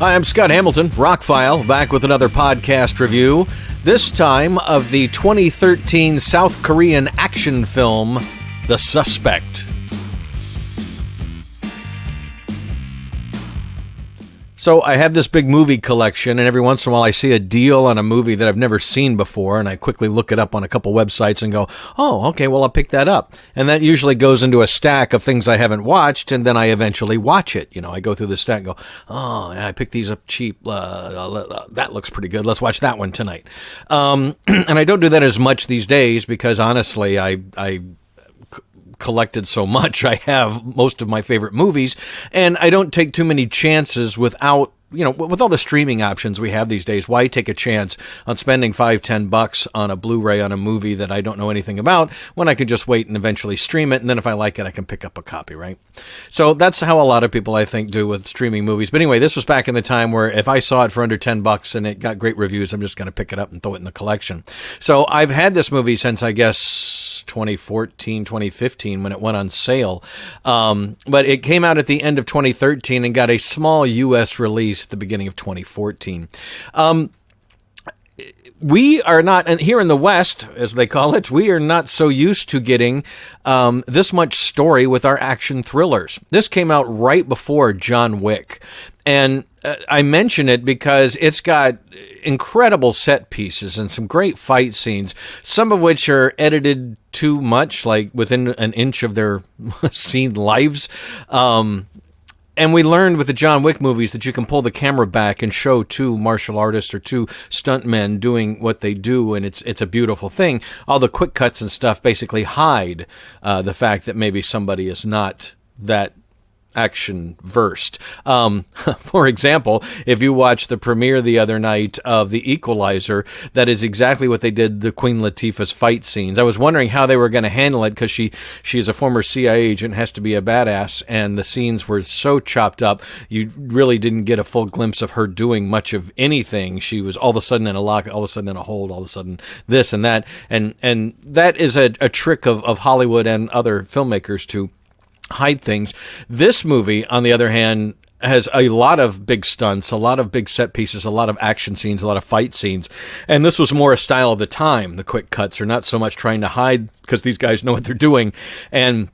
Hi, I'm Scott Hamilton, Rockfile, back with another podcast review, this time of the 2013 South Korean action film, The Suspect. So I have this big movie collection, and every once in a while I see a deal on a movie that I've never seen before, and I quickly look it up on a couple websites and go, oh, okay, well, I'll pick that up. And that usually goes into a stack of things I haven't watched, and then I eventually watch it. You know, I go through the stack and go, oh, yeah, I picked these up cheap. That looks pretty good. Let's watch that one tonight. And I don't do that as much these days because, honestly, I collected so much. I have most of my favorite movies, and I don't take too many chances without, with all the streaming options we have these days. Why take a chance on spending $5-10 on a Blu-ray on a movie that I don't know anything about when I could just wait and eventually stream it, and then if I like it, I can pick up a copy, right? So that's how a lot of people, I think, do with streaming movies. But anyway, this was back in the time where if I saw it for under $10 and it got great reviews, I'm just going to pick it up and throw it in the collection. So I've had this movie since, I guess, 2014, 2015 when it went on sale. But it came out at the end of 2013 and got a small U.S. release at the beginning of 2014. We are not, and here in the West, as they call it, we are not so used to getting this much story with our action thrillers. This came out right before John Wick. And I mention it because it's got incredible set pieces and some great fight scenes, some of which are edited too much, like within an inch of their scene lives. And we learned with the John Wick movies that you can pull the camera back and show two martial artists or two stuntmen doing what they do, and it's a beautiful thing. All the quick cuts and stuff basically hide the fact that maybe somebody is not that action versed. For example, if you watch the premiere the other night of The Equalizer, that is exactly what they did to Queen Latifah's fight scenes. I was wondering how they were going to handle it because she is a former CIA agent, has to be a badass, and the scenes were so chopped up, you really didn't get a full glimpse of her doing much of anything. She was all of a sudden in a lock, all of a sudden in a hold, all of a sudden this and that, and that is a trick of Hollywood and other filmmakers to hide things. This movie, on the other hand, has a lot of big stunts, a lot of big set pieces, a lot of action scenes, a lot of fight scenes. And this was more a style of the time. The quick cuts are not so much trying to hide because these guys know what they're doing. And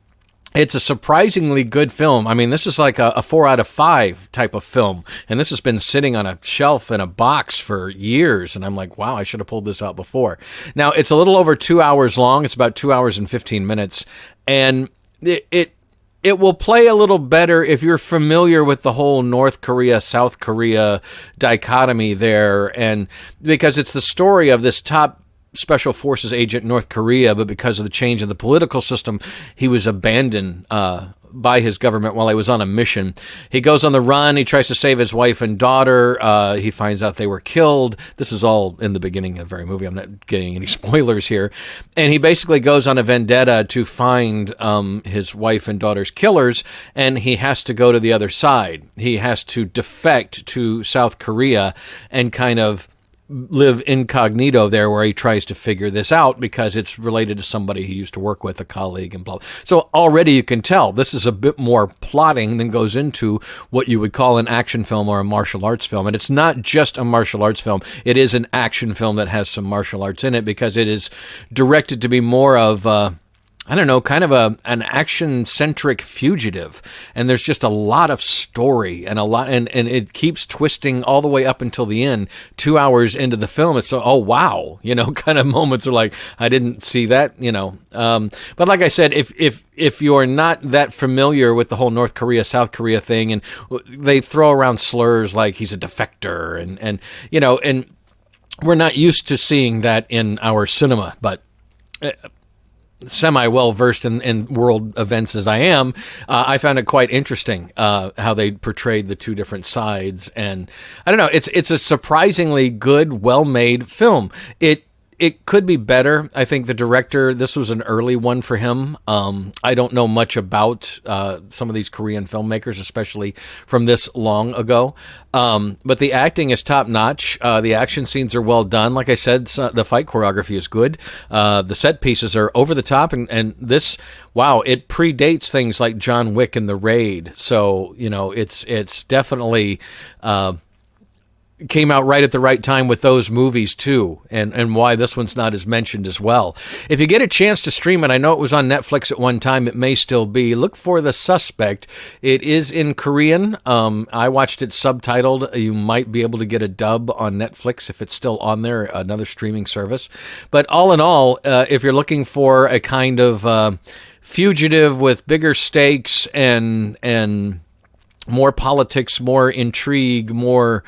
it's a surprisingly good film. I mean, this is like a 4 out of 5 type of film. And this has been sitting on a shelf in a box for years. And I'm like, wow, I should have pulled this out before. Now, it's a little over 2 hours long. It's about 2 hours and 15 minutes. And it will play a little better if you're familiar with the whole North Korea, South Korea dichotomy there. And because it's the story of this top special forces agent in North Korea, but because of the change in the political system, he was abandoned by his government while he was on a mission. He goes on the run. He tries to save his wife and daughter. He finds out they were killed. This is all in the beginning of the very movie. I'm not getting any spoilers here. And he basically goes on a vendetta to find his wife and daughter's killers, and he has to go to the other side. He has to defect to South Korea and kind of live incognito there, where he tries to figure this out because it's related to somebody he used to work with, a colleague, and blah. So already you can tell this is a bit more plotting than goes into what you would call an action film or a martial arts film. And it's not just a martial arts film. It is an action film that has some martial arts in it because it is directed to be more of kind of an action-centric fugitive. And there's just a lot of story and and it keeps twisting all the way up until the end. 2 hours into the film, it's so, oh, wow, kind of moments are like, I didn't see that, But like I said, if you're not that familiar with the whole North Korea, South Korea thing, and they throw around slurs like he's a defector and we're not used to seeing that in our cinema, but semi-well versed in world events as I am, I found it quite interesting how they portrayed the two different sides. And I don't know, it's a surprisingly good, well-made film. It could be better. I think the director, this was an early one for him. I don't know much about some of these Korean filmmakers, especially from this long ago. But the acting is top-notch. The action scenes are well done. Like I said, the fight choreography is good. The set pieces are over the top. And this, wow, it predates things like John Wick and The Raid. So, it's definitely came out right at the right time with those movies too, and why this one's not as mentioned as well. If you get a chance to stream it, I know it was on Netflix at one time, it may still be, look for The Suspect. It is in Korean. I watched it subtitled. You might be able to get a dub on Netflix if it's still on there, another streaming service. But all in all, if you're looking for a kind of fugitive with bigger stakes and more politics, more intrigue, more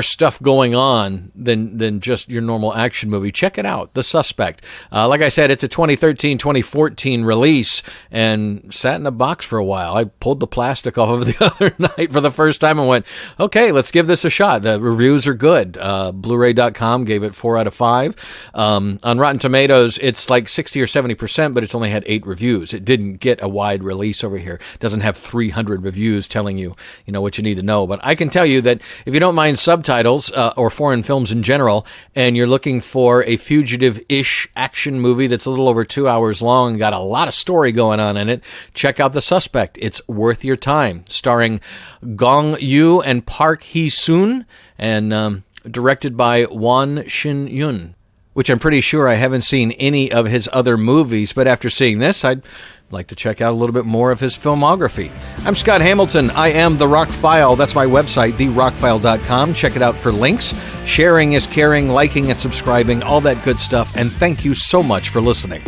stuff going on than just your normal action movie, check it out, The Suspect. Like I said, it's a 2013-2014 release and sat in a box for a while. I pulled the plastic off of the other night for the first time and went, okay, let's give this a shot. The reviews are good. Blu-ray.com gave it 4 out of 5. On Rotten Tomatoes, it's like 60 or 70%, but it's only had 8 reviews. It didn't get a wide release over here. It doesn't have 300 reviews telling you, what you need to know. But I can tell you that if you don't mind subtitles or foreign films in general, and you're looking for a fugitive-ish action movie that's a little over 2 hours long and got a lot of story going on in it, check out The Suspect. It's worth your time. Starring Gong Yoo and Park Hee-soon, and directed by Won Shin-yoon, which I'm pretty sure I haven't seen any of his other movies, but after seeing this, I'd like to check out a little bit more of his filmography. I'm Scott Hamilton. I am The Rockfile. That's my website, therockfile.com. Check it out for links. Sharing is caring, liking and subscribing, all that good stuff. And thank you so much for listening.